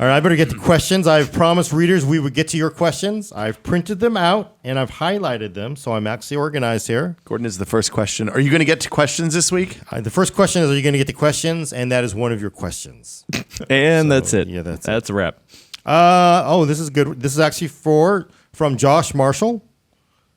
All right, I better get to questions. I've promised readers we would get to your questions. I've printed them out and I've highlighted them, so I'm actually organized here. Gordon is the first question. Are you going to get to questions this week? The first question is, are you going to get to questions? And that is one of your questions. And that's it. Yeah, that's a wrap. This is good. This is actually from Josh Marshall.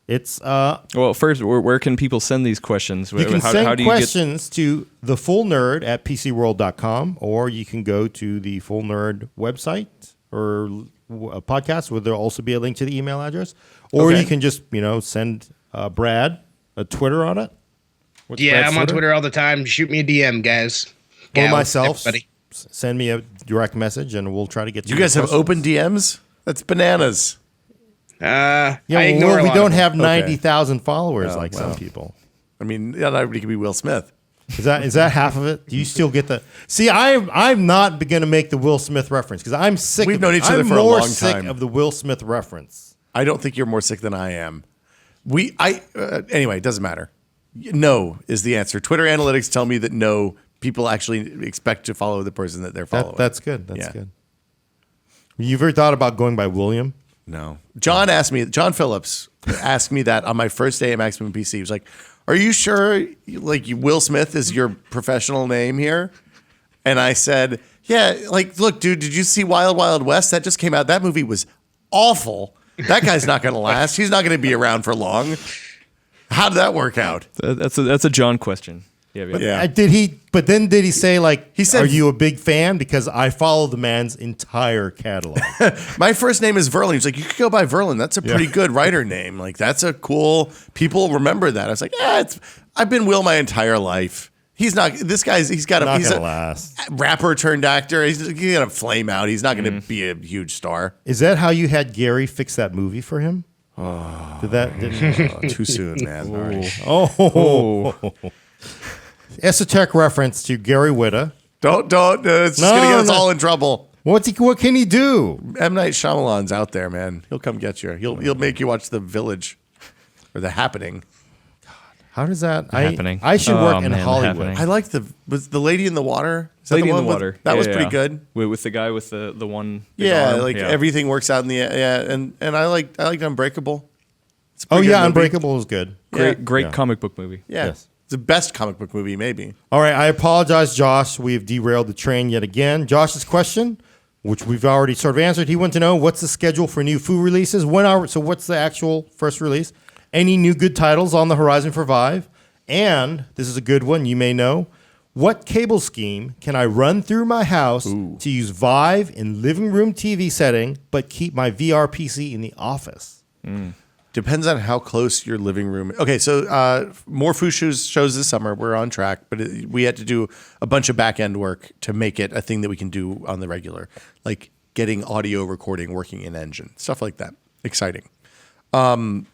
It's well, first, where can people send these questions? You can send questions to thefullnerd@pcworld.com, or you can go to the Full Nerd website or a podcast where there'll also be a link to the email address, or you can just send Brad a Twitter on it. What's Brad's I'm on Twitter all the time. Shoot me a DM, guys. Or myself. Send me a direct message, and we'll try to get. You guys have open DMs? That's bananas. We don't have 90,000 followers like some people. I mean, not everybody can be Will Smith. Is that half of it? Do you still get the? See, I'm not going to make the Will Smith reference because I'm sick. We've known each other for a long time. I'm more sick of the Will Smith reference. I don't think you're more sick than I am. Anyway, it doesn't matter. No is the answer. Twitter analytics tell me that no, people actually expect to follow the person that they're following. That's good. That's good. You've ever thought about going by William? No. John Phillips asked me that on my first day at Maximum PC. He was like, "Are you sure Will Smith is your professional name here?" And I said, "Yeah, look, dude, did you see Wild Wild West? That just came out. That movie was awful. That guy's not going to last. He's not going to be around for long." How did that work out? That's a John question. Yeah. Did he say he said, "Are you a big fan?" Because I follow the man's entire catalog. My first name is Verlin. He's like, "You could go by Verlin. That's a pretty good writer name. That's a cool. People remember that." I was like, "Yeah, I've been Will my entire life. He's not. This guy's. He's got a. He's a rapper turned actor. He's gonna flame out. He's not gonna be a huge star." Is that how you had Gary fix that movie for him? Oh, too soon, man. Esoteric reference to Gary Whitta. Don't. It's just gonna get us all in trouble. What can he do? M. Night Shyamalan's out there, man. He'll come get you. He'll make you watch The Village or The Happening. God, how does that? Happening. I should work in Hollywood. I like was the Lady in the Water. Is that Lady the in the Water. That was pretty good. With the guy with the one. Yeah, everything works out in the and I liked Unbreakable. Unbreakable is good. Great comic book movie. Yeah. Yes. It's the best comic book movie, maybe. All right, I apologize, Josh. We've derailed the train yet again. Josh's question, which we've already sort of answered, he wanted to know what's the schedule for new Foo releases. So what's the actual first release? Any new good titles on the horizon for Vive? And this is a good one, you may know. What cable scheme can I run through my house to use Vive in living room TV setting, but keep my VR PC in the office? Depends on how close your living room. Okay, so more Foo shows this summer. We're on track, but we had to do a bunch of back end work to make it a thing that we can do on the regular, like getting audio recording working in Engine, stuff like that. Exciting. I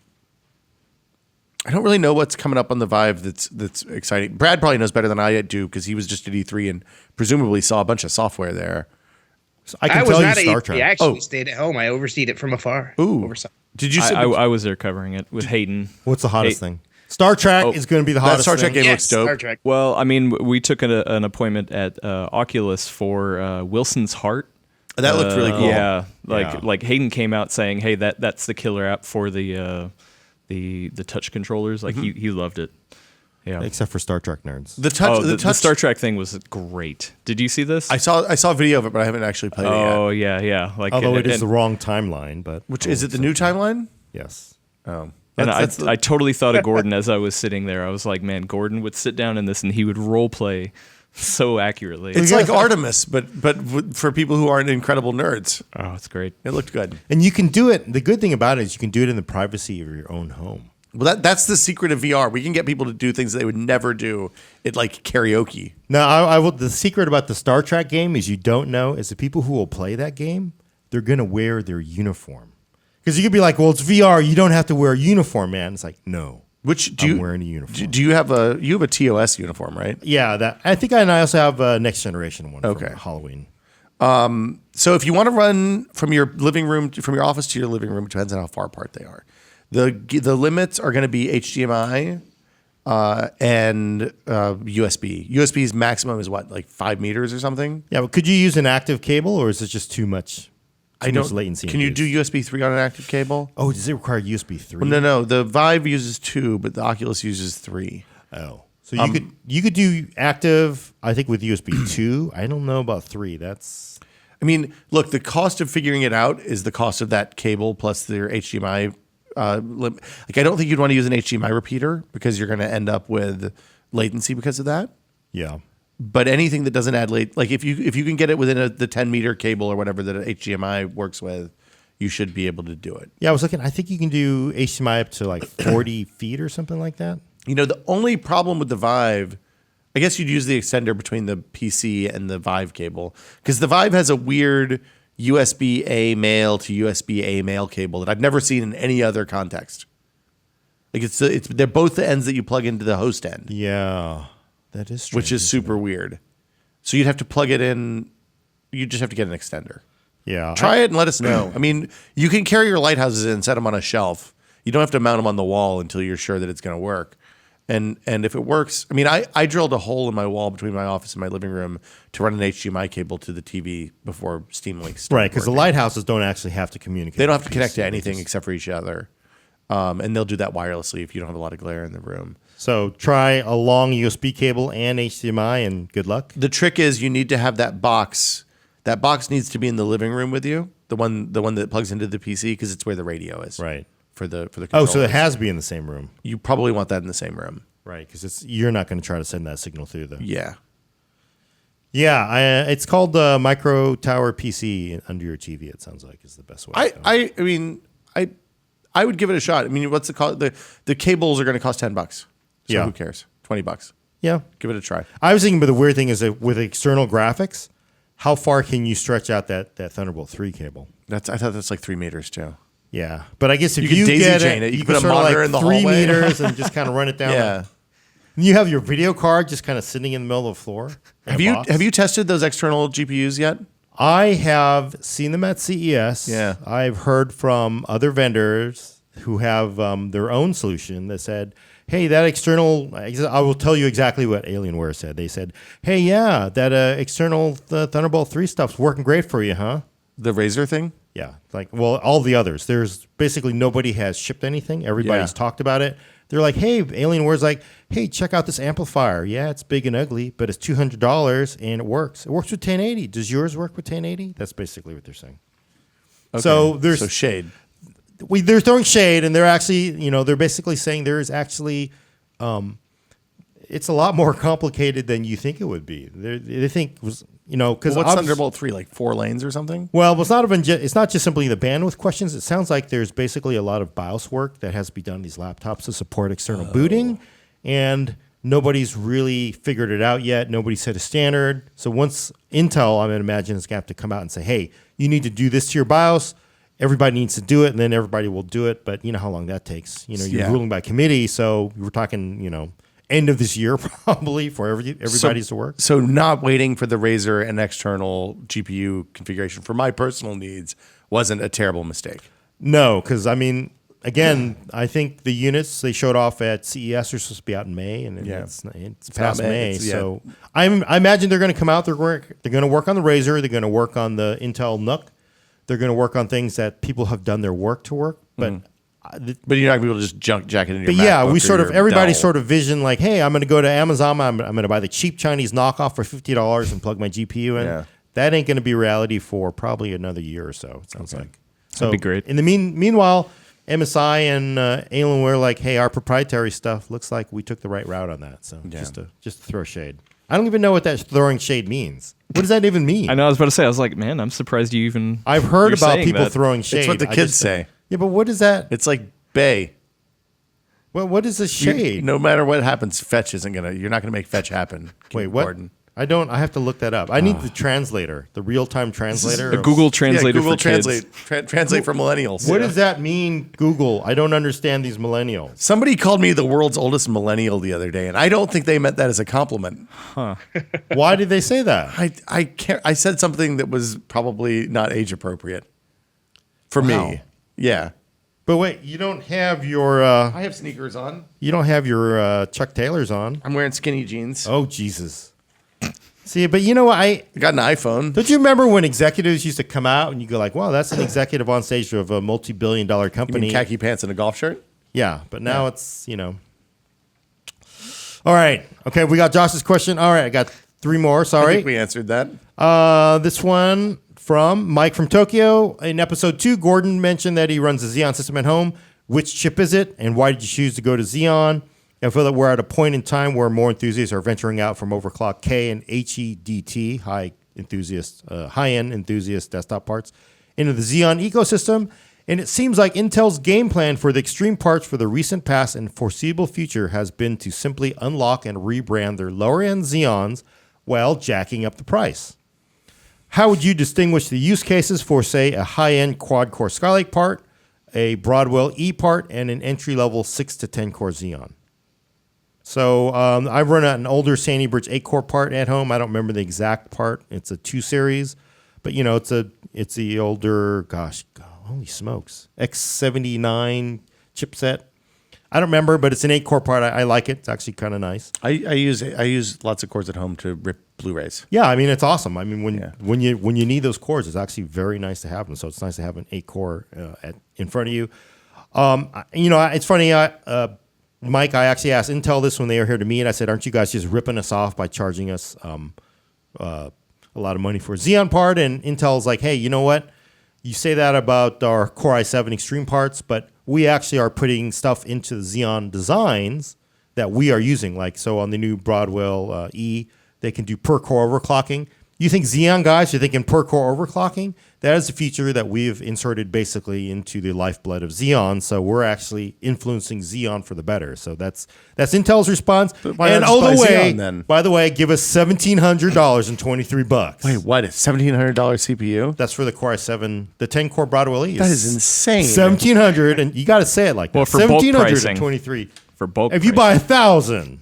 don't really know what's coming up on the Vive that's exciting. Brad probably knows better than I do because he was just at E3 and presumably saw a bunch of software there. So I can tell you Star Trek. I actually stayed at home. I overseed it from afar. Did you? I was there covering it with Hayden. What's the hottest thing? Star Trek is going to be the hottest Star Trek thing. game looks dope. Star Trek. Well, I mean, we took an appointment at Oculus for Wilson's Heart. That looked really cool. Yeah, like Hayden came out saying, "Hey, that's the killer app for the touch controllers." Like he loved it. Yeah, except for Star Trek nerds. The Star Trek thing was great. Did you see this? I saw a video of it, but I haven't actually played it yet. Oh yeah. Although it is the wrong timeline, but is it the new timeline? Yes. Oh. And I totally thought of Gordon as I was sitting there. I was like, man, Gordon would sit down in this and he would role play so accurately. It's like Artemis, but for people who aren't incredible nerds. Oh, it's great. It looked good. And you can do it. The good thing about it is you can do it in the privacy of your own home. Well, that's the secret of VR. We can get people to do things they would never do at like karaoke. Now, I will. The secret about the Star Trek game is you don't know is the people who will play that game, they're going to wear their uniform. Because you could be like, well, it's VR. You don't have to wear a uniform, man. It's like, no. I'm wearing a uniform. Do you have a TOS uniform, right? Yeah, that I think. I also have a Next Generation one. Okay, for Halloween. So if you want to run from your living room, from your office to your living room, it depends on how far apart they are. The limits are going to be HDMI and USB. USB's maximum is what, like 5 meters or something? Yeah, but could you use an active cable, or is it just too much? I don't. latency. Can you do USB 3 on an active cable? Oh, does it require USB 3? Well, no. The Vive uses 2, but the Oculus uses 3. Oh, so you could do active. I think with USB 2. I don't know about 3. That's I mean, look, the cost of figuring it out is the cost of that cable plus their HDMI. Like, I don't think you'd want to use an HDMI repeater because you're going to end up with latency because of that. yeah. But anything that doesn't add like if you can get it within the 10-meter cable or whatever that HDMI works with, you should be able to do it. Yeah, I was looking. I think you can do HDMI up to like 40 feet or something like that. You know, the only problem with the Vive, I guess you'd use the extender between the PC and the Vive cable, because the Vive has a weird USB A male to USB A male cable that I've never seen in any other context. Like they're both the ends that you plug into the host end, Yeah, that is strange, which is isn't super weird. So you'd have to plug it in. You just have to get an extender. it? Yeah, Try it and let us know. I mean, you can carry your lighthouses in, set them on a shelf. You don't have to mount them on the wall until you're sure that it's going to work. And if it works, I mean, I drilled a hole in my wall between my office and my living room to run an HDMI cable to the TV before Steam Link started right, because the working. lighthouses don't actually have to communicate. They don't have with to connect to PC, anything just- except for each other. And they'll do that wirelessly if you don't have a lot of glare in the room. So try a long USB cable and HDMI, and good luck. The trick is you need to have that box. That box needs to be in the living room with you. The one that plugs into the PC, because it's where the radio is. Right. For the Oh, so controllers. it has to be in the same room. You probably want that in the same room. Right, because you're not going to try to send that signal through the. Yeah. Yeah, it's called the Micro Tower PC under your TV. It sounds like is the best way. to go. I mean, I would give it a shot. I mean, what's the cost? The cables are going to cost $10. So Yeah. who cares? $20. Yeah, Give it a try. I was thinking, but the weird thing is that with external graphics, how far can you stretch out that Thunderbolt 3 cable? I thought that's like 3 meters too. Yeah, but I guess if You could you daisy get chain it, it. You you could can put a sort of monitor like in the 3 hallway. meters and just kind of run it down. Yeah. And you have your video card just kind of sitting in the middle of the floor. in a box. Have you tested those external GPUs yet? I have seen them at CES. Yeah. I've heard from other vendors who have their own solution that said, hey, that external, I will tell you exactly what Alienware said. They said, hey, yeah, that external Thunderbolt 3 stuff's working great for you, huh? The Razer thing? Yeah. Like, well, all the others. There's basically nobody has shipped anything. Everybody's Yeah. talked about it. They're like, hey, Alienware's like, hey, check out this amplifier. Yeah, it's big and ugly, but it's $200 and it works. It works with 1080. Does yours work with 1080? That's basically what they're saying. Okay. So there's So shade. they're throwing shade, and they're actually, they're basically saying there is actually, it's a lot more complicated than you think it would be. They think was, because What's Thunderbolt 3? Like 4 lanes or something? well, it's not just simply the bandwidth questions. It sounds like there's basically a lot of BIOS work that has to be done on these laptops to support external booting, and nobody's really figured it out yet. Nobody set a standard. So once Intel, I'm going to imagine, is going to have to come out and say, hey, you need to do this to your BIOS. Everybody needs to do it, and then everybody will do it. But you know how long that takes. You're Yeah. ruling by committee, so we're talking, end of this year probably for everybody's to work. So not waiting for the Razer and external GPU configuration for my personal needs wasn't a terrible mistake. No, because again, I think the units they showed off at CES are supposed to be out in May, and Yeah. it's not past May, May. it's- yeah. So I imagine they're going to come out. They're going to work on the Razer. They're going to work on the Intel NUC. They're going to work on things that people have done their work to work. But But you're not going to be able to just jack it in your but yeah, MacBook we or sort of your everybody Dell. sort of vision like, hey, I'm going to go to Amazon. I'm going to buy the cheap Chinese knockoff for $50 and plug my GPU in. Yeah. That ain't going to be reality for probably another year or so. It sounds like. So That'd be great. In the meanwhile, MSI and Alienware like, hey, our proprietary stuff looks like we took the right route on that. So Yeah. just to throw shade. I don't even know what that throwing shade means. What does that even mean? I know. I was about to say. I was like, man, I'm surprised you even. I've heard you're about saying people that. throwing shade. It's what the I kids just- say. Yeah, but what is that? It's like Bay. Well, what is a shade? No matter what happens, fetch isn't going to, you're not going to make fetch happen. Wait, Kim what? Gordon. I have to look that up. I need the translator, the real-time translator. A of- Google Translator Google for kids. Translate for millennials. What does that mean, Google? I don't understand these millennials. Somebody called me the world's oldest millennial the other day, and I don't think they meant that as a compliment. Why did they say that? I can't. I said something that was probably not age appropriate for Wow. me. Yeah. But wait, you don't have your I have sneakers on. Chuck Taylors on. I'm wearing skinny jeans. Oh Jesus! See, but you know what? I got an iPhone. Don't you remember when executives used to come out and you go like, "Wow, that's an executive on stage of a multi-billion-dollar You company." mean khaki pants and a golf shirt? Yeah, but now it's All right, okay, we got Josh's question. All right, I got 3 more. I Sorry. think we answered that. This one from Mike from Tokyo. In episode 2, Gordon mentioned that he runs a Xeon system at home. Which chip is it, and why did you choose to go to Xeon? I feel that we're at a point in time where more enthusiasts are venturing out from overclock K and HEDT, high-end enthusiast desktop parts, into the Xeon ecosystem. And it seems like Intel's game plan for the extreme parts for the recent past and foreseeable future has been to simply unlock and rebrand their lower-end Xeons while jacking up the price. How would you distinguish the use cases for, say, a high-end quad-core Skylake part, a Broadwell E part, and an entry-level 6 to 10-core Xeon? So I run an older Sandy Bridge 8-core part at home. I don't remember the exact part. It's a 2 series, but it's the older. Gosh, holy smokes! X79 chipset. I don't remember, but it's an 8-core part. I like it. It's actually kind of nice. I use lots of cords at home to rip Blu-rays. Yeah, I mean it's awesome. I mean when you need those cores, it's actually very nice to have them. So it's nice to have an 8-core in front of you. It's funny. Mike, I actually asked Intel this when they were here to meet. I said, "Aren't you guys just ripping us off by charging us a lot of money for a Xeon part?" And Intel's like, "Hey, you know what? You say that about our Core i7 Extreme parts, but we actually are putting stuff into the Xeon designs that we are using. Like, so on the new Broadwell E, they can do per-core overclocking. You think Xeon guys are thinking per-core overclocking? That is a feature that we've inserted basically into the lifeblood of Xeon. So we're actually influencing Xeon for the better. So that's Intel's response. But why And not just buy way, Xeon, then? by the way, give us $1,700 and $23. Wait, what? It's $1,700 CPU? That's for the Core i7, the 10-core Broadwell E. That is insane. 1,700, and you got to say it like Well, that. for bulk 1,723. For bulk If you buy pricing. 1,000,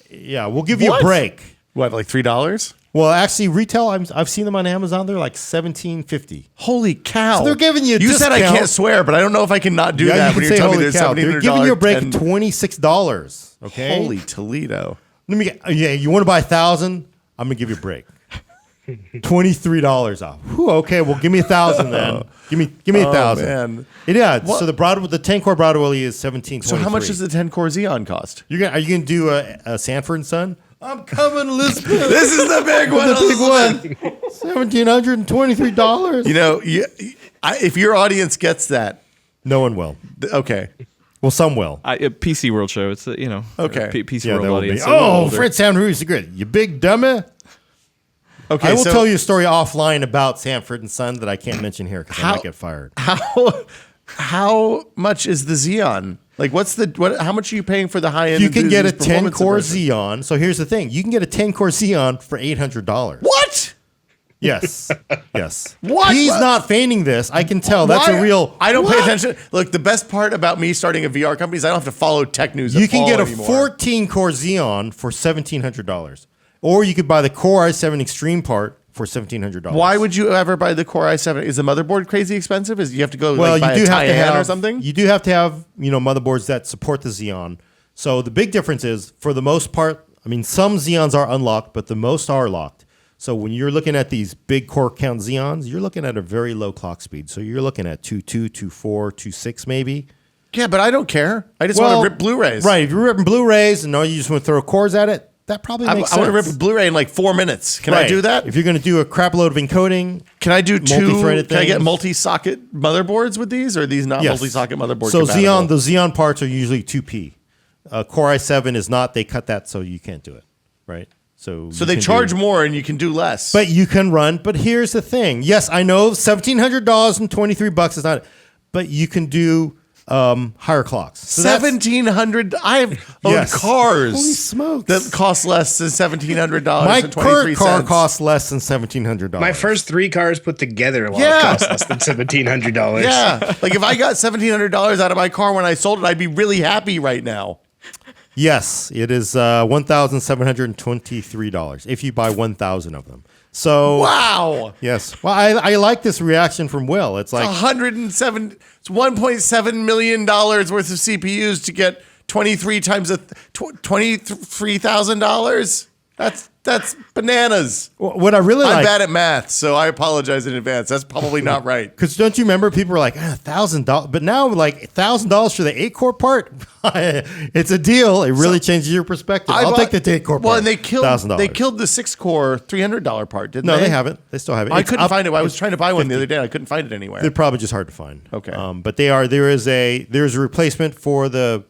yeah, we'll give you What? a break. What, like $3? Well, actually, retail, I've seen them on Amazon. They're like $1,750. Holy cow. So they're giving you a You said I discount. can't swear, but I don't know if I can not do Yeah, that you when can you're say telling me holy there's cow. $1,700. They're giving you a break of and- $26. Okay. Holy Toledo. Let me get. Yeah, you want to buy 1,000? I'm gonna give you a break. $23 off. Whew, okay, well, give me 1,000 then. Give me 1,000. man. Yeah. What? So the 10-core Broadwell E is $1,723. So how much does the 10-core Xeon cost? Are you gonna do a Sanford and Son? I'm coming, Elizabeth. This is the big one. The big one. $1,723. You know, if your audience gets that, No one will. okay. Well, some will. PC World Show. It's Okay. PC Yeah, World they will be. audience. a little Oh, older. Fred Sound Ruiz is good. You big dummy. Okay, I will so tell you a story offline about Sanford and Son that I can't mention here because I How- might get fired. how much is the Xeon? Like, how much are you paying for the high end? You can get a performance 10-core version? Xeon. So here's the thing: you can get a 10-core Xeon for $800. What? Yes, yes. What? He's not feigning this. I can tell. That's Why? a real. I don't pay What? attention. Look, the best part about me starting a VR company is I don't have to follow tech news. You at can all get a anymore. 14-core Xeon for $1,700, or you could buy the Core i7 Extreme part for $1,700. Why would you ever buy the Core i7? Is the motherboard crazy expensive? Is you have to go Well, like, buy you a do have to Tyan have or something? You do have to have motherboards that support the Xeon. So the big difference is, for the most part, I mean, some Xeons are unlocked, but the most are locked. So when you're looking at these big core count Xeons, you're looking at a very low clock speed. So you're looking at 2.2, 2.4, 2.6 maybe. Yeah, but I don't care. I just want to rip Blu-rays. Right. If you're ripping Blu-rays and you just want to throw cores at it, that probably makes I want to sense. rip a Blu-ray in like 4 minutes. Can I Right. do that? If you're going to do a crap load of encoding, Can I do two? multi-threaded Can I get things? multi-socket motherboards with these, or are these not yes. multi-socket motherboard So compatible? the Xeon parts are usually 2P. Core i7 is not. They cut that, so you can't do it. Right. So they can charge do- more and you can do less. But you can run. But here's the thing. Yes, I know $1,700 and $23 is not. But you can do higher clocks. So that's- $1,700. I've owned Yes. cars Holy smokes. that cost less than $1,700. My and 23 current car cents. costs less than $1,700. My first 3 cars put together Yeah. cost less than $1,700. Yeah, like if I got $1,700 out of my car when I sold it, I'd be really happy right now. Yes, it is $1,723 if you buy 1,000 of them. So Wow. yes, well, I like this reaction from Will. It's like 107. It's $1.7 million worth of CPUs to get 23 times $23,000. That's bananas. what I really I'm like. bad at math, so I apologize in advance. That's probably not right. Because don't you remember people were like $1,000, but now like $1,000 for the 8-core part, it's a deal. It really changes your perspective. I'll take the 8-core part. Well, and they killed $1,000. the 6-core $300 part, didn't No, they? they haven't. They still have it. I It's couldn't up- find it. I was it's trying to buy one the 50. other day. And I couldn't find it anywhere. They're probably just hard to find. Okay. But there's a replacement for the,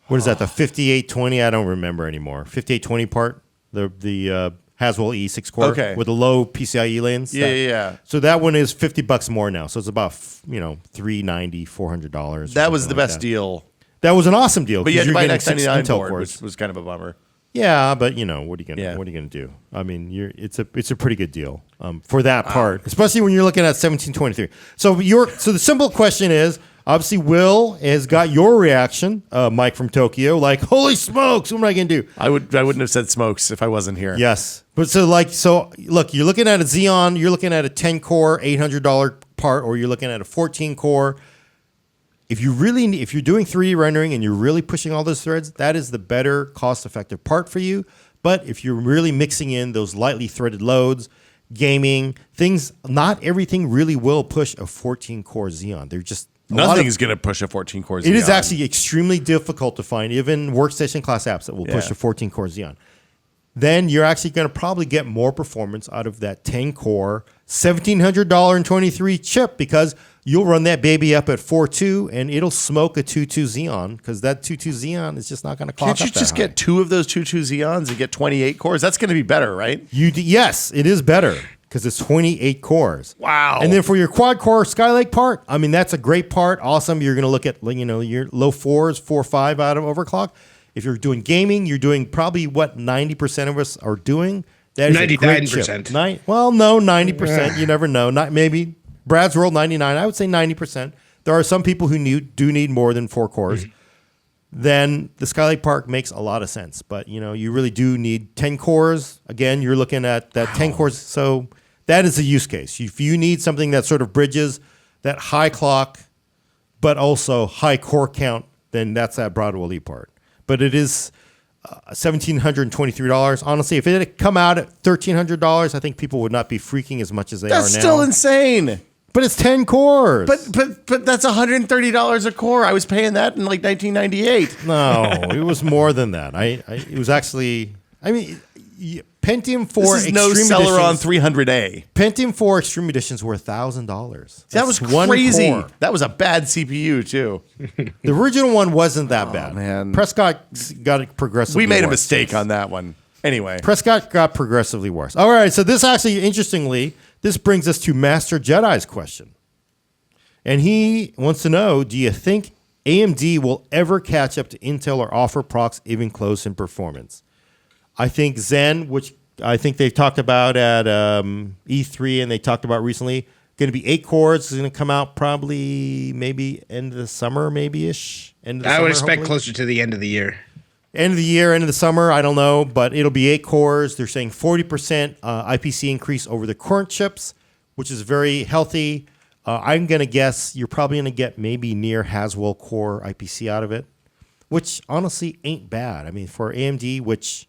what is that? The 5820. I don't remember anymore. 5820 part. The Haswell E6 core Okay. with the low PCIe lanes. Yeah. So that one is $50 more now. So it's about $390, $400. That was the best deal. That was an awesome deal. But you 'cause had to you're buy an getting 6 X99 Intel board, cores. which was kind of a bummer. Yeah, but what are you gonna Yeah. do? I mean, it's a pretty good deal for that part, especially when you're looking at 1723. So the simple question is, obviously, Will has got your reaction, Mike from Tokyo, like, holy smokes, what am I gonna do? I wouldn't have said smokes if I wasn't here. Yes, but look, you're looking at a Xeon, you're looking at a 10-core $800 part, or you're looking at a 14-core. If you're doing 3D rendering and you're really pushing all those threads, that is the better cost-effective part for you. But if you're really mixing in those lightly threaded loads, gaming, things, not everything really will push a 14-core Xeon. They're just Nothing's going to push a 14-core Xeon. It is actually extremely difficult to find even workstation class apps that will push Yeah. a 14-core Xeon. Then you're actually going to probably get more performance out of that 10-core $1,700 and 23 chip, because you'll run that baby up at 4.2 and it'll smoke a 2.2 Xeon, because that 2.2 Xeon is just not going to clock Can't you up that just high. get 2 of those 2.2 Xeons and get 28 cores? That's going to be better, right? Yes, it is better because it's 28 cores. Wow. And then for your quad core Skylake part, I mean, that's a great part. Awesome. You're going to look at, your low 4s, 4, 5 out of overclock. If you're doing gaming, you're doing probably what 90% of us are doing. That is a great chip. 99%. Well, no, 90%. You never know. Not maybe Brad's World 99. I would say 90%. There are some people who do need more than 4 cores. Then the Skylake Park makes a lot of sense. But, you really do need 10 cores. Again, you're looking at that 10 cores. So that is a use case. If you need something that sort of bridges that high clock, but also high core count, then that's that Broadwell E part. But it is $1,723. Honestly, if it had come out at $1,300, I think people would not be freaking as much as they That's are now. still insane. But it's 10 cores. But that's $130 a core. I was paying that in like 1998. No, it was more than that. It was actually, Pentium 4 This is no Extreme Celeron Editions. 300A. Pentium 4 Extreme Editions were $1,000. That was one crazy. core. That was a bad CPU too. The original one wasn't that bad. man. Prescott got it progressively We made a worse. mistake on that one. Anyway, Prescott got progressively worse. All right, so this actually, interestingly, this brings us to Master Jedi's question. And he wants to know, do you think AMD will ever catch up to Intel or offer procs even close in performance? I think Zen, which I think they've talked about at E3 and they talked about recently, going to be 8 cores. It's going to come out probably maybe end of the summer, maybe-ish. I would expect closer to the end of the year. End of the year, end of the summer, I don't know, but it'll be 8 cores. They're saying 40% IPC increase over the current chips, which is very healthy. I'm going to guess you're probably going to get maybe near Haswell core IPC out of it, which honestly ain't bad. I mean, for AMD, which,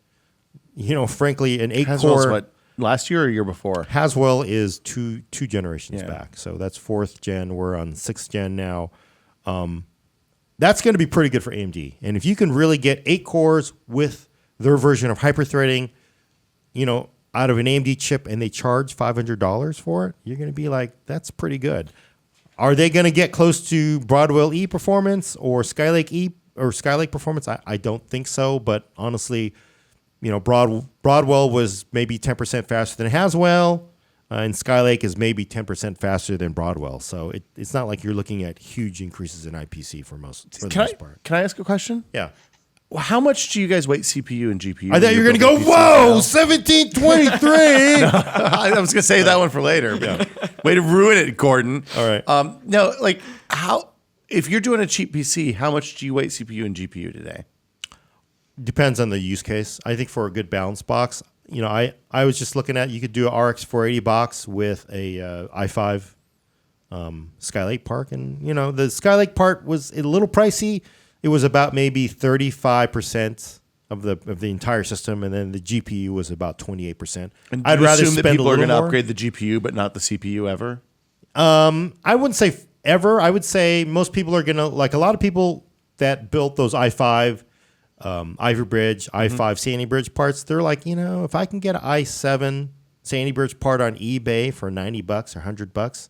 frankly, an 8 Haswell's core. what, last year or year before? Haswell is two generations Yeah. back. So that's 4th gen. We're on 6th gen now. That's going to be pretty good for AMD. And if you can really get 8 cores with their version of hyperthreading, out of an AMD chip and they charge $500 for it, you're going to be like, that's pretty good. Are they going to get close to Broadwell E performance or Skylake E or Skylake performance? I don't think so. But honestly, Broadwell was maybe 10% faster than Haswell. And Skylake is maybe 10% faster than Broadwell. So it's not like you're looking at huge increases in IPC for the most part. Can I ask a question? Yeah. Well, how much do you guys weight CPU and GPU? I thought you were going to go, whoa, 1723. I was going to save that one for later. Way to ruin it, Gordon. All right. No, if you're doing a cheap PC, how much do you weight CPU and GPU today? Depends on the use case. I think for a good balance box, I was just looking at, you could do a RX 480 box with a i5 Skylake part, and the Skylake part was a little pricey. It was about maybe 35% of the entire system, and then the GPU was about 28%. And I'd do you rather assume that spend a people are little going to more. upgrade the GPU, but not the CPU ever. I wouldn't say ever. I would say most people are gonna, like a lot of people that built those i5 Ivy Bridge, i5 Sandy Bridge parts. They're like, if I can get an i7 Sandy Bridge part on eBay for $90 or $100,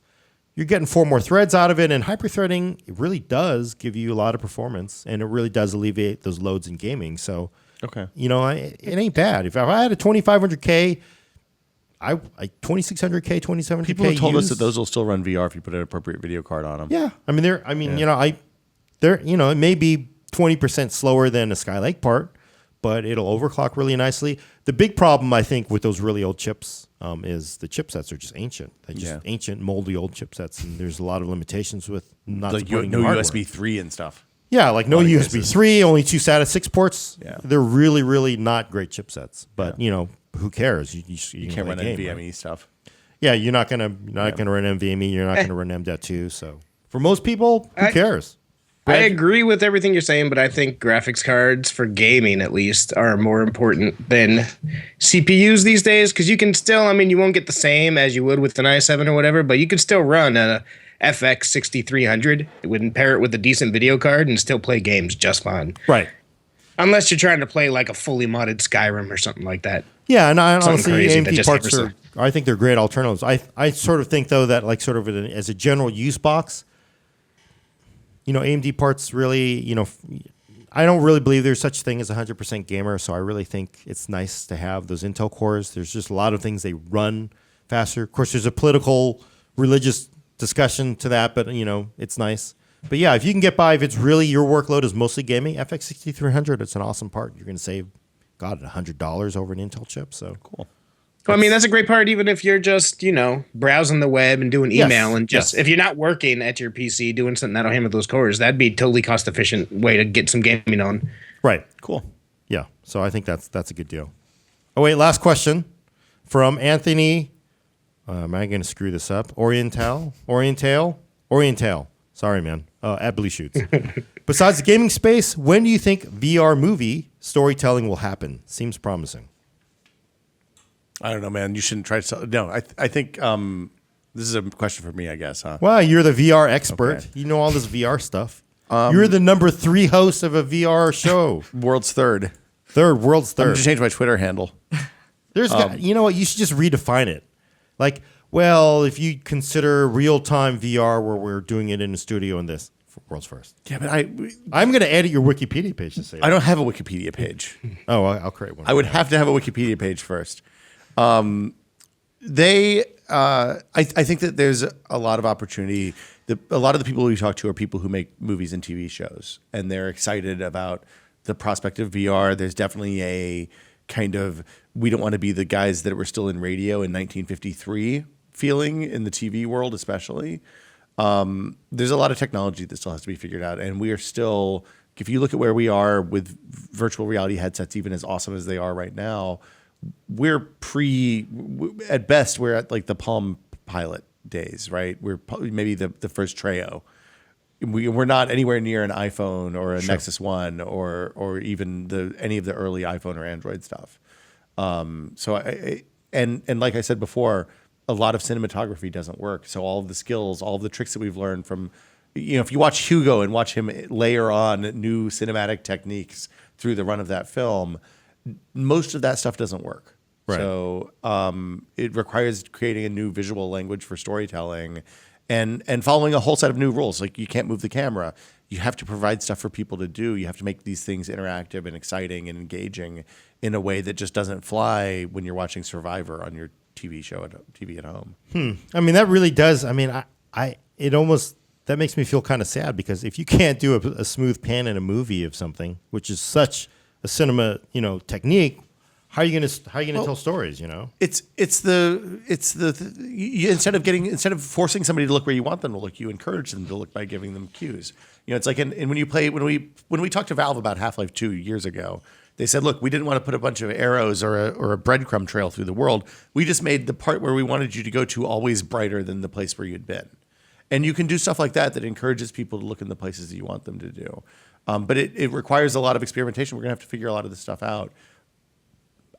you're getting 4 more threads out of it. And hyperthreading, it really does give you a lot of performance, and it really does alleviate those loads in gaming. So, Okay. it ain't bad. If I had a 2500K, 2600K, 2700K. People have told us that used- those will still run VR if you put an appropriate video card on them. Yeah, I mean, it may be 20% slower than a Skylake part, but it'll overclock really nicely. The big problem, I think, with those really old chips is the chipsets are just ancient. They're just ancient, moldy old chipsets, and there's a lot of limitations with not Like supporting no new hardware. USB 3 and stuff. Yeah, like no lot of USB cases. 3, only 2 SATA 6 ports. Yeah. They're really, really not great chipsets. But who cares? You You can't run game, NVMe right? stuff. Yeah, you're not gonna run NVMe. You're not gonna run MDOT2. So for most people, who cares? I agree with everything you're saying, but I think graphics cards for gaming, at least, are more important than CPUs these days, because you can still, you won't get the same as you would with an i7 or whatever, but you can still run a FX 6300. It would pair it with a decent video card and still play games just fine. Right. Unless you're trying to play like a fully modded Skyrim or something like that. Yeah, and Something honestly, crazy that AMD just parts happens I think they're great alternatives. I sort of think though that like sort of as a general use box, AMD parts really, I don't really believe there's such thing as a 100% gamer. So I really think it's nice to have those Intel cores. There's just a lot of things they run faster. Of course, there's a political, religious discussion to that, but it's nice. But yeah, if you can get by, if it's really your workload is mostly gaming, FX 6300, it's an awesome part. You're going to save, $100 over an Intel chip. So Cool. Well, that's a great part, even if you're just, browsing the web and doing email and just, if you're not working at your PC doing something that'll handle those cores, that'd be a totally cost efficient way to get some gaming on. Right. Cool. Yeah. So I think that's a good deal. Oh wait, last question from Anthony. Am I going to screw this up? Oriental. Sorry, man. At Blue Shoots. Besides the gaming space, when do you think VR movie storytelling will happen? Seems promising. I don't know, man. You shouldn't try to sell. No, I think this is a question for me, I guess, huh? Well, you're the VR expert. Okay. You know all this VR stuff. You're the number 3 host of a VR show. World's third. World's I'm third. going to change my Twitter handle. You know what? You should just redefine it. Like, well, if you consider real-time VR where we're doing it in the studio in this, world's first. Yeah, but I'm going to edit your Wikipedia page to say that. I don't have a Wikipedia page. Oh, I'll create one. I would have to have a Wikipedia page first. I think that there's a lot of opportunity. A lot of the people we talk to are people who make movies and TV shows, and they're excited about the prospect of VR. There's definitely a kind of, we don't want to be the guys that were still in radio in 1953 feeling in the TV world, especially. There's a lot of technology that still has to be figured out, and we are still, if you look at where we are with virtual reality headsets, even as awesome as they are right now, we're at best, we're at like the Palm Pilot days, right? We're maybe the first Treo. We're not anywhere near an iPhone or a Nexus One or even any of the early iPhone or Android stuff. So and like I said before, a lot of cinematography doesn't work. So all of the skills, all of the tricks that we've learned from, if you watch Hugo and watch him layer on new cinematic techniques through the run of that film, most of that stuff doesn't work. Right. So it requires creating a new visual language for storytelling and following a whole set of new rules. Like you can't move the camera. You have to provide stuff for people to do. You have to make these things interactive and exciting and engaging in a way that just doesn't fly when you're watching Survivor on your TV at home. I mean, that really does. I mean, that makes me feel kind of sad, because if you can't do a smooth pan in a movie of something, which is such a cinema, technique, how are you going to tell stories? It's instead of forcing somebody to look where you want them to look, you encourage them to look by giving them cues. It's like when we talked to Valve about Half-Life 2 years ago, They said, look, we didn't want to put a bunch of arrows or a breadcrumb trail through the world. We just made the part where we wanted you to go to always brighter than the place where you'd been. And you can do stuff like that encourages people to look in the places that you want them to do. But it requires a lot of experimentation. We're going to have to figure a lot of this stuff out.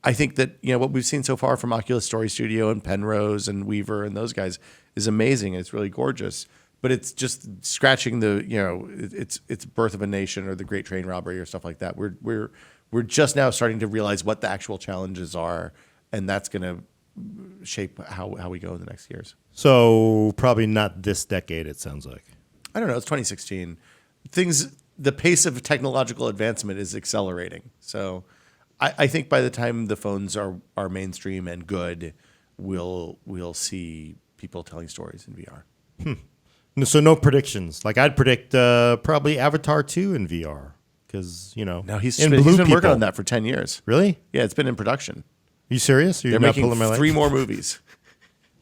I think that, what we've seen so far from Oculus Story Studio and Penrose and Weaver and those guys is amazing. It's really gorgeous. But it's just scratching it's Birth of a Nation or The Great Train Robbery or stuff like that. We're just now starting to realize what the actual challenges are, and that's going to shape how we go in the next years. So probably not this decade, it sounds like. I don't know. It's 2016. The pace of technological advancement is accelerating. So I think by the time the phones are mainstream and good, we'll see people telling stories in VR. So no predictions. Like I'd predict probably Avatar 2 in VR because No, he's in been Blue working People. on that for 10 years. Really? Yeah, it's been in production. You serious? You're They're not making pulling my leg? 3 more movies.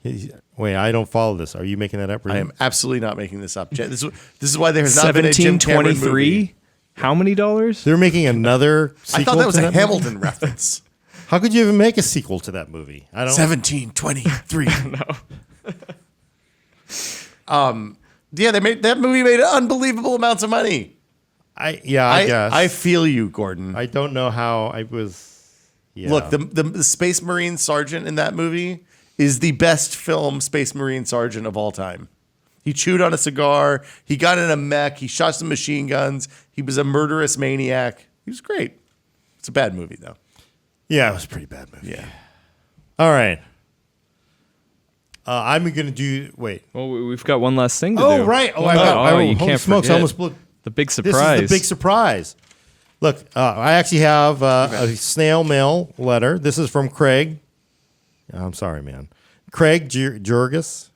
Wait, I don't follow this. Are you making that up? I am absolutely not making this up. This is why there has not been a Jim Cameron movie. 1723. How many dollars? They're making another sequel I thought that was to a movie? Hamilton reference. How could you even make a sequel to that movie? I don't. 1723. Yeah, that movie made unbelievable amounts of money. I guess. I feel you, Gordon. I don't know how I was. Yeah. Look, the Space Marine Sergeant in that movie is the best film Space Marine Sergeant of all time. He chewed on a cigar. He got in a mech. He shot some machine guns. He was a murderous maniac. He was great. It's a bad movie, though. Yeah, it was a pretty bad movie. Yeah. All right. I'm gonna do. Wait. Well, we've got one last thing to do. Oh right. Oh, I got. you holy can't smokes! I forget. almost blew. The big This surprise. is the big surprise. Look, I actually have a snail mail letter. This is from Craig. I'm sorry, man. Craig Jorgis.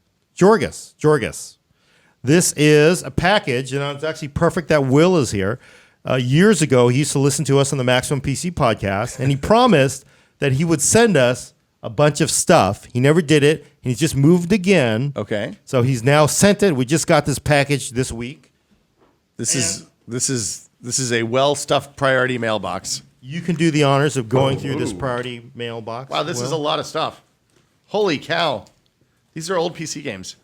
This is a package, and it's actually perfect that Will is here. Years ago, he used to listen to us on the Maximum PC podcast, and he promised that he would send us a bunch of stuff. He never did it, and he's just moved again. Okay. So he's now sent it. We just got this package this week. This is a well-stuffed priority mailbox. You can do the honors of going through this priority mailbox. Wow, this is a lot of stuff. Holy cow. These are old PC games.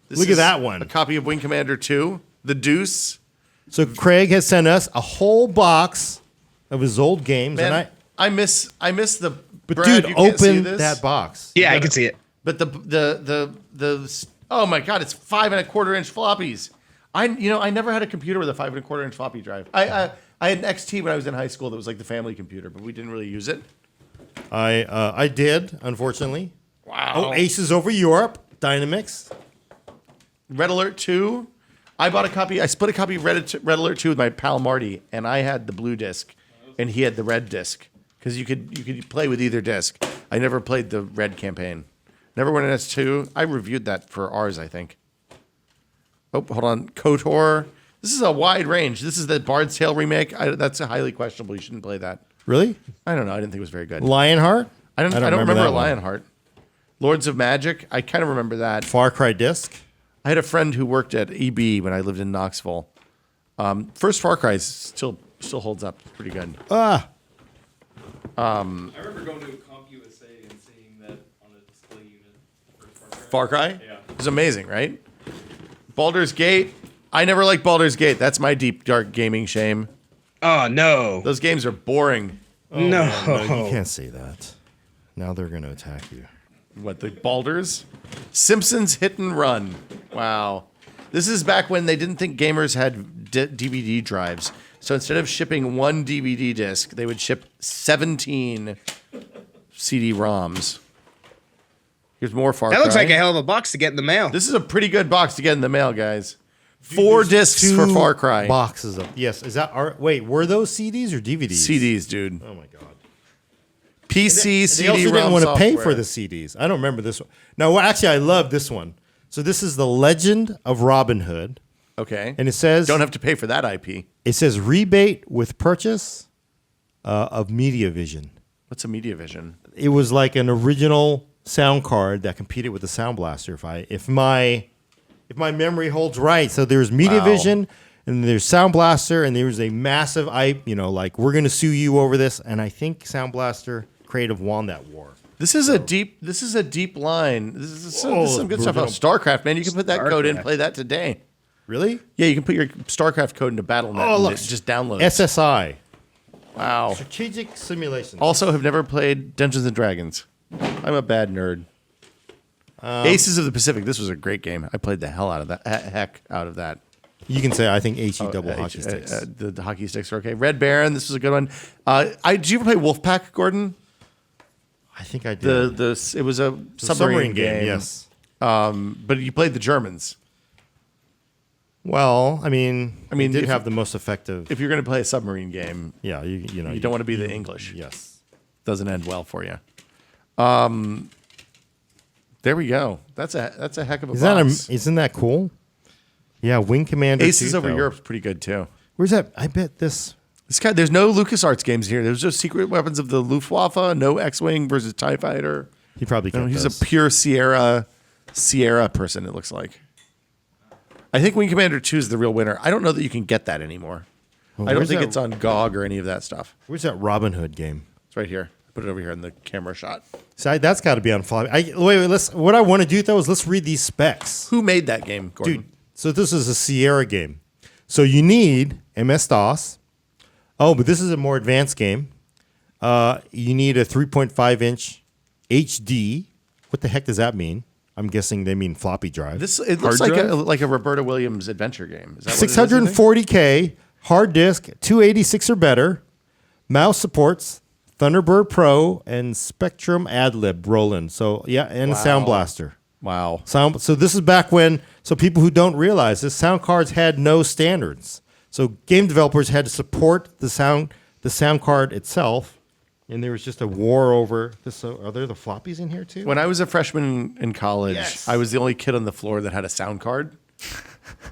This Look at is that one. A copy of Wing Commander 2, The Deuce. So Craig has sent us a whole box of his old games, Man, and I miss the. but Brad, dude, you can't see open this? that box. Yeah, I can see it. But the oh my god, it's 5 1/4 inch floppies. I never had a computer with a 5 1/4 inch floppy drive. I had an XT when I was in high school that was like the family computer, but we didn't really use it. I did, unfortunately. Wow. Oh, Aces over Europe, Dynamix. Red Alert 2. I bought a copy. I split a copy of Red Alert 2 with my pal Marty, and I had the blue disc, and he had the red disc because you could play with either disc. I never played the red campaign. Never went in S2. I reviewed that for ours, I think. Oh, hold on. KOTOR. This is a wide range. This is the Bard's Tale remake. That's highly questionable. You shouldn't play that. Really? I don't know. I didn't think it was very good. Lionheart? I don't remember that one. Lionheart. Lords of Magic. I kind of remember that. Far Cry disc. I had a friend who worked at EB when I lived in Knoxville. First Far Cry still holds up pretty good. Ah, I remember going to CompUSA and seeing that on a display unit. Far Cry? Yeah. It was amazing, right? Baldur's Gate. I never liked Baldur's Gate. That's my deep, dark gaming shame. Oh no. Those games are boring. No. no, you can't say that. Now they're going to attack you. What, the Baldurs? Simpsons Hit and Run. Wow. This is back when they didn't think gamers had DVD drives. So instead of shipping one DVD disc, they would ship 17 CD-ROMs. Here's more Far Cry. That looks like a hell of a box to get in the mail. This is a pretty good box to get in the mail, guys. 4 discs for Far Cry. Boxes of yes. Is that wait? Were those CDs or DVDs? CDs, dude. Oh my god. PC, They also CD-ROM didn't want to pay software. for the CDs. I don't remember this one. No, well, actually, I love this one. So this is the Legend of Robin Hood, Okay. and it says Don't have to pay for that IP. it says rebate with purchase of MediaVision. What's a MediaVision? It was like an original sound card that competed with the Sound Blaster. If my memory holds right, so there's MediaVision, and there's Sound Blaster, and there was a massive, like we're gonna sue you over this, and I think Sound Blaster Creative won that war. This is a deep line. This is some good we're stuff. gonna- StarCraft, man, you can put that code in, StarCraft. play that today. Really? Yeah, you can put your StarCraft code into BattleNet. Oh, and look, it just downloads. SSI, Wow. Strategic Simulation. Also, have never played Dungeons and Dragons. I'm a bad nerd. Aces of the Pacific. This was a great game. I played the hell out of that. Heck out of that. You can say I think HE double hockey sticks. The hockey sticks are okay. Red Baron. This was a good one. Did you ever play Wolfpack, Gordon? I think I did. It was a submarine game. Yes. But you played the Germans. Well, I mean, it did if- have the most effective. If you're going to play a submarine game, Yeah, you don't want to be the English. Yes. Doesn't end well for you. There we go. That's a heck of a box. Isn't that cool? Yeah, Wing Commander. Aces 2, over though. Europe's pretty good too. Where's that? I bet this. This guy, there's no LucasArts games here. There's just Secret Weapons of the Luftwaffe, no X-Wing versus TIE Fighter. He probably No, kept he's those. a pure Sierra person, it looks like. I think Wing Commander 2 is the real winner. I don't know that you can get that anymore. I don't where's think that- it's on GOG or any of that stuff. Where's that Robin Hood game? It's right here. Put it over here in the camera shot. See, that's got to be on floppy. Wait. What I want to do though is let's read these specs, Who made that game, Gordon? dude. So this is a Sierra game. So you need MS DOS. Oh, but this is a more advanced game. You need a 3.5-inch HD. What the heck does that mean? I'm guessing they mean floppy drive. It looks Hard like drive? a Roberta Williams adventure game. Is that what it is, you think? 640K hard disk, 286 or better. Mouse supports Thunderbird Pro and Spectrum AdLib Roland. So yeah, and Sound Blaster. Wow. So this is back when. So people who don't realize this, sound cards had no standards. So game developers had to support the sound card itself, and there was just a war over this. So are there the floppies in here too? When I was a freshman in college, Yes. I was the only kid on the floor that had a sound card.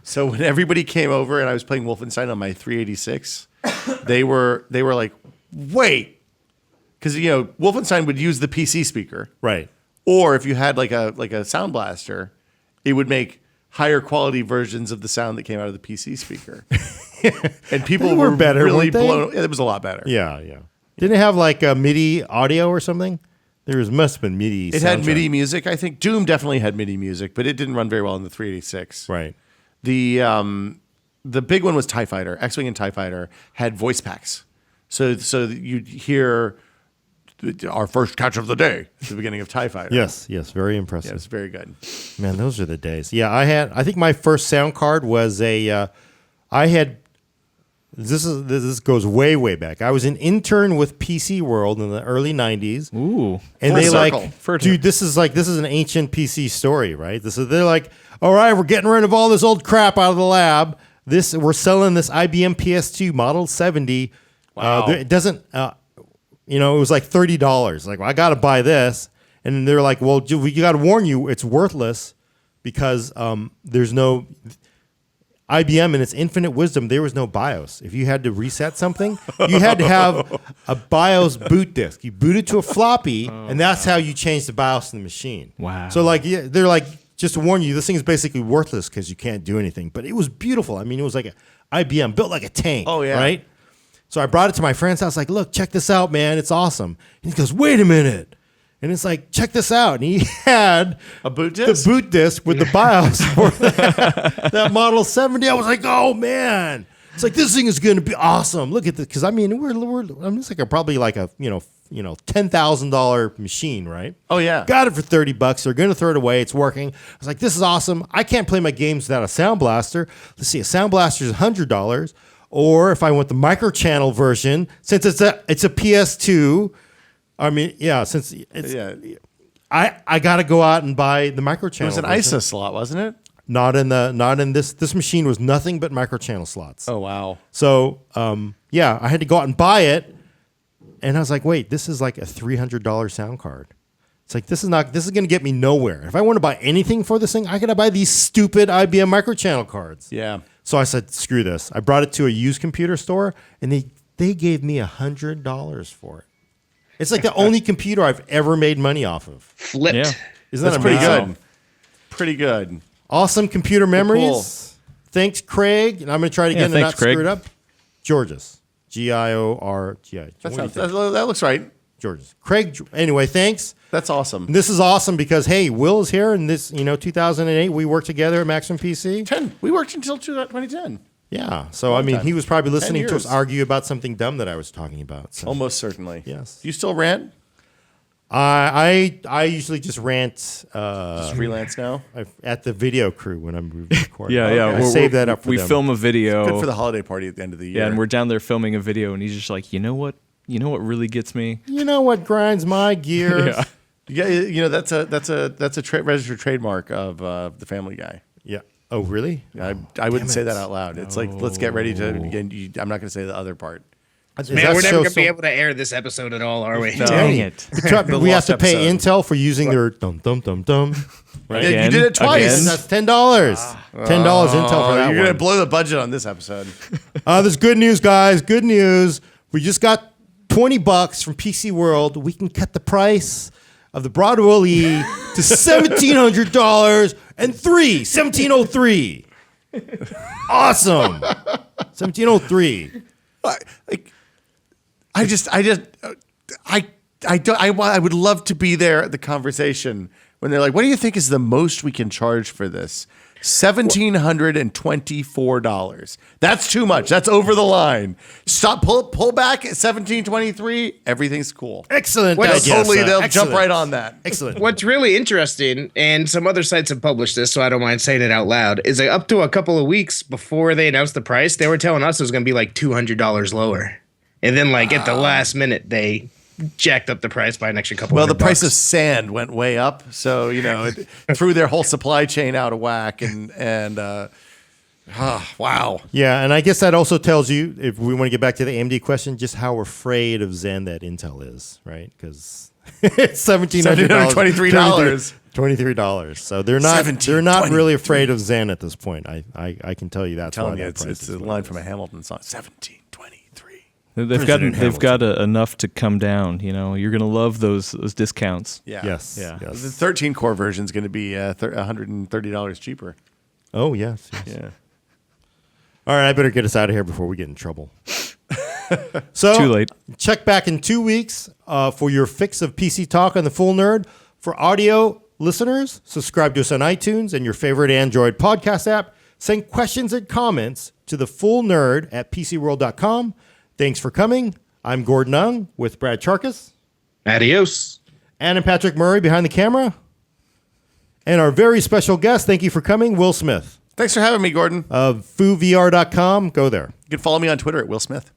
So when everybody came over and I was playing Wolfenstein on my 386, they were like, "Wait," because Wolfenstein would use the PC speaker, Right. or if you had like a sound blaster, it would make higher quality versions of the sound that came out of the PC speaker. And people They were were better, really weren't they? blown. Yeah, it was a lot better. Yeah. Didn't it have like a MIDI audio or something? Must have been MIDI. It had soundtrack. MIDI music. I think Doom definitely had MIDI music, but it didn't run very well in the 386. Right. The big one was TIE Fighter. X-Wing and TIE Fighter had voice packs. So you'd hear our first catch of the day at the beginning of TIE Fighter. Yes. Very Yeah, impressive. it's very good. Man, those are the days. Yeah, I think my first sound card was this goes way back. I was an intern with PC World in the early 90s. Ooh. And Full they circle. dude, this is an ancient PC story, right? They're like, all right, we're getting rid of all this old crap out of the lab. We're selling this IBM PS2 Model 70. Wow. It doesn't, it was like $30. Like, well, I got to buy this. And they're like, well, we got to warn you, it's worthless because there's no IBM in its infinite wisdom. There was no BIOS. If you had to reset something, you had to have a BIOS boot disk. You boot it to a floppy, and that's how you change the BIOS in the machine. Wow. So they're like, just to warn you, this thing is basically worthless because you can't do anything. But it was beautiful. I mean, it was like an IBM built like a tank. Oh, yeah. Right. So I brought it to my friend's house. Like, look, check this out, man. It's awesome. And he goes, wait a minute. And it's like, check this out. And he had A boot the disc? boot disc with the BIOS for that Model 70. I was like, oh man, it's like this thing is going to be awesome. Look at this, because I mean, it's like probably like a $10,000 machine, right? Oh, yeah. Got it for $30. They're going to throw it away. It's working. I was like, this is awesome. I can't play my games without a Sound Blaster. Let's see, a Sound Blaster is $100, or if I want the micro-channel version, since it's a PS2. I mean, yeah, since it's. Yeah. I got to go out and buy the microchannel. It was an version. ISA slot, wasn't it? Not in this. This machine was nothing but microchannel slots. Oh, wow. So yeah, I had to go out and buy it, and I was like, wait, this is like a $300 sound card. It's like this is going to get me nowhere. If I want to buy anything for this thing, I gotta buy these stupid IBM microchannel cards. Yeah. So I said, screw this. I brought it to a used computer store, and they gave me $100 for it. It's like the only computer I've ever made money off of. Flipped. Yeah. Isn't that That's pretty amazing? good. Pretty good. Awesome computer memories. Thanks, Craig. And I'm going to try it again to thanks, not screw Craig. it up. Georges. Giorgi. That looks right. Georges. Craig. Anyway, thanks. That's awesome. This is awesome because, hey, Will is here. And this, 2008, we worked together at Maximum PC. 10. We worked until 2010. Yeah. So, I mean, time. he was probably 10 listening to us years. argue about something dumb that I was talking about. So. Almost certainly. Yes. Do you still rant? I usually just rant Just freelance now? at the video crew when I'm recording. Yeah. I save that up for We them. film a video. Good for the holiday party at the end of the year. Yeah, and we're down there filming a video, and he's just like, you know what? You know what really gets me? You know what grinds my gears? Yeah. Yeah, that's a registered trademark of the Family Guy. Yeah. Oh, really? I wouldn't say it. that out loud. It's like, let's get ready to. Again, I'm not going to say the other part. Is Man, that we're never so- gonna so- be able to air this episode at all, are we? No. Dang it. The we have lost to pay episode. Intel for using their dum dum dum dum. Yeah, Again? you did it twice. Again? That's $10. $10 Intel for that You're going to one. blow the budget on this episode. There's good news, guys. Good news. We just got $20 from PC World. We can cut the price of the Broadwell E to $1,700 and 1703. Awesome. 1703. I would love to be there at the conversation when they're like, what do you think is the most we can charge for this? $1,724. That's too much. That's over the line. Stop, pull back at 1723. Everything's cool. Excellent. Well, idea, Totally, sir. they'll Excellent. jump right on that. Excellent. What's really interesting, and some other sites have published this, so I don't mind saying it out loud, is that up to a couple of weeks before they announced the price, they were telling us it was going to be like $200 lower. And then, like, at the last minute, they jacked up the price by an extra couple Well, the $100. price of sand went way up, so it threw their whole supply chain out of whack. Wow. Yeah, and I guess that also tells you, if we want to get back to the AMD question, just how afraid of Zen that Intel is, right? Because it's $1,700. $1,723. $23. So they're not really afraid of Zen at this point. I can tell you that's I'm telling why you, that price it's is a what line it from a is. Hamilton song. 1723. They've got enough to come down. You're gonna love those discounts. Yeah. Yes. Yeah. Yes. The 13 core version is going to be $130 cheaper. Oh, yes. Yeah. All right, I better get us out of here before we get in trouble. So Too late. Check back in 2 weeks for your fix of PC Talk on the Full Nerd. For audio listeners, subscribe to us on iTunes and your favorite Android podcast app. Send questions and comments to the Full Nerd at PCWorld.com. Thanks for coming. I'm Gordon Ung with Brad Charkis. Adios. Ann and Patrick Murray behind the camera. And our very special guest, thank you for coming, Will Smith Thanks for having me, Gordon. of FooVR.com. Go there. You can follow me on Twitter at Will Smith.